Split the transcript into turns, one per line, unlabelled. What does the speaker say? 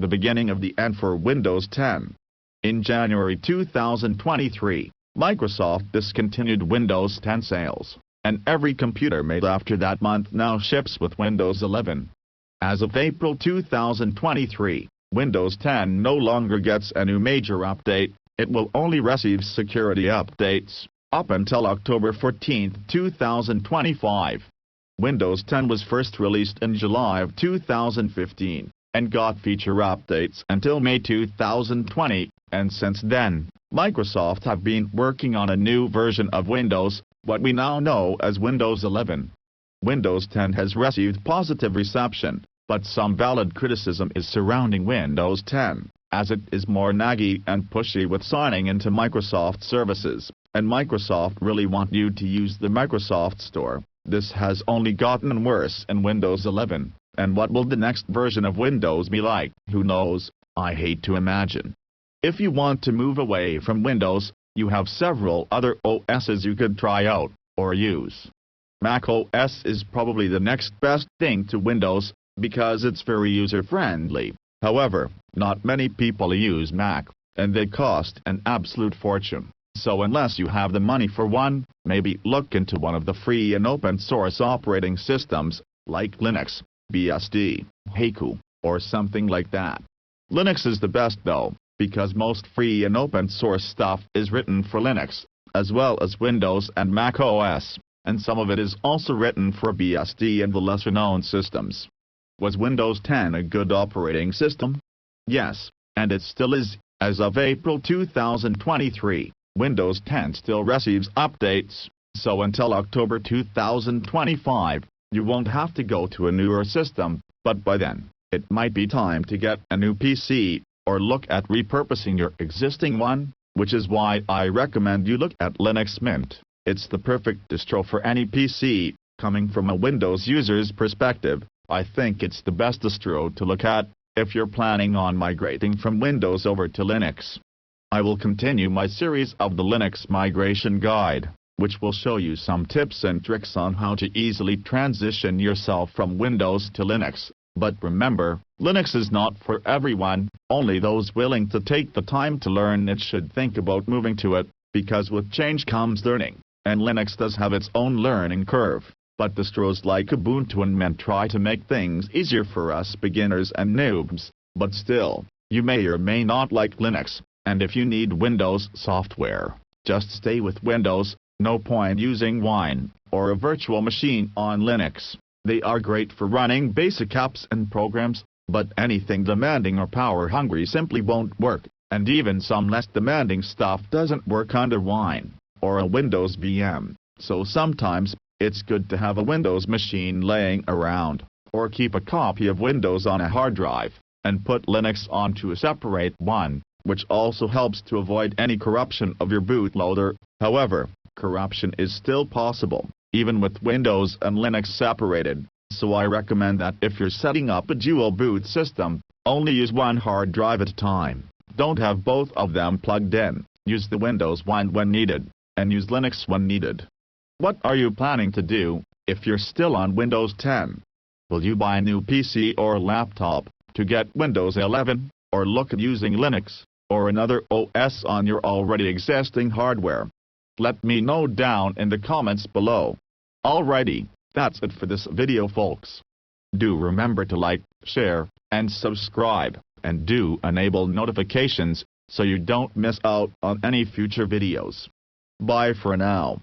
the beginning of the end for Windows 10. In January 2023, Microsoft discontinued Windows 10 sales, and every computer made after that month now ships with Windows 11. As of April 2023, Windows 10 no longer gets a new major update. It will only receive security updates up until October 14, 2025. Windows 10 was first released in July of 2015, and got feature updates until May 2020, and since then, Microsoft have been working on a new version of Windows, what we now know as Windows 11. Windows 10 has received positive reception, but some valid criticism is surrounding Windows 10, as it is more naggy and pushy with signing into Microsoft services, and Microsoft really want you to use the Microsoft Store. This has only gotten worse in Windows 11, and what will the next version of Windows be like? Who knows? I hate to imagine. If you want to move away from Windows, you have several other OSs you could try out, or use. Mac OS is probably the next best thing to Windows, because it's very user-friendly. However, not many people use Mac, and they cost an absolute fortune. So unless you have the money for one, maybe look into one of the free and open-source operating systems, like Linux, BSD, Haiku, or something like that. Linux is the best though, because most free and open-source stuff is written for Linux, as well as Windows and Mac OS, and some of it is also written for BSD and the lesser-known systems. Was Windows 10 a good operating system? Yes, and it still is. As of April 2023, Windows 10 still receives updates, so until October 2025, you won't have to go to a newer system, but by then, it might be time to get a new PC, or look at repurposing your existing one, which is why I recommend you look at Linux Mint. It's the perfect distro for any PC. Coming from a Windows user's perspective, I think it's the best distro to look at if you're planning on migrating from Windows over to Linux. I will continue my series of the Linux migration guide, which will show you some tips and tricks on how to easily transition yourself from Windows to Linux. But remember, Linux is not for everyone. Only those willing to take the time to learn it should think about moving to it, because with change comes learning, and Linux does have its own learning curve. But distros like Ubuntu and Mint try to make things easier for us beginners and noobs. But still, you may or may not like Linux, and if you need Windows software, just stay with Windows. No point using Wine or a virtual machine on Linux. They are great for running basic apps and programs, but anything demanding or power-hungry simply won't work, and even some less demanding stuff doesn't work under Wine or a Windows VM. So sometimes, it's good to have a Windows machine laying around, or keep a copy of Windows on a hard drive, and put Linux onto a separate one, which also helps to avoid any corruption of your bootloader. However, corruption is still possible, even with Windows and Linux separated, so I recommend that if you're setting up a dual boot system, only use one hard drive at a time. Don't have both of them plugged in. Use the Windows one when needed, and use Linux when needed. What are you planning to do if you're still on Windows 10? Will you buy a new PC or laptop to get Windows 11, or look at using Linux or another OS on your already existing hardware? Let me know down in the comments below. Alrighty, that's it for this video folks. Do remember to like, share, and subscribe, and do enable notifications so you don't miss out on any future videos. Bye for now.